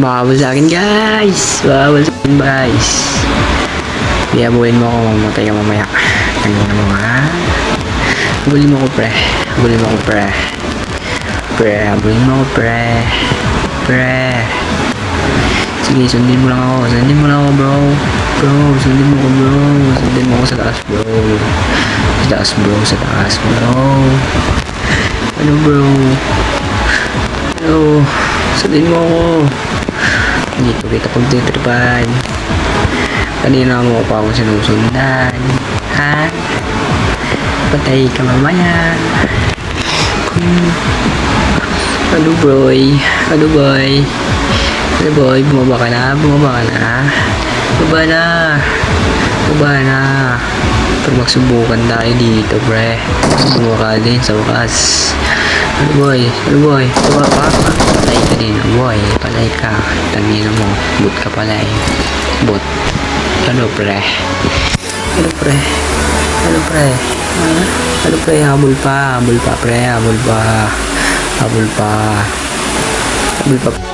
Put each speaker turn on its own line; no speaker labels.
Bawal sa akin guys. Bawal sa akin guys. Iabulin mo ako, mamatay ka mamaya. Kanina mo ha. Abulin mo ako pre. Abulin mo ako pre. Pre, abulin mo ako pre. Pre. Sige, sundin mo lang ako. Sundin mo lang ako bro. Bro, sundin mo ako bro. Sundin mo ako sa taas bro. Sa taas bro, sa taas bro. Ano bro? Ano? Sundin mo ako. Hindi ko kita pagtitripan. Kanina mo pa ako sinusundan. Ha? Patay ka mamaya. Ano boy? Ano boy? Ano boy? Bumaba ka na? Bumaba ka na? Bumaba na? Bumaba na? Pag magsubukan tayo dito pre. Bumaba ka din sa wakas. Ano boy? Ano boy? Bumaba ka? Patay ka din boy. Patay ka. Tangina mo. Boot ka pala eh. Boot. Ano pre? Ano pre? Ano pre? Ano pre? Habol pa. Habol pa pre. Habol pa. Habol pa. Habol pa.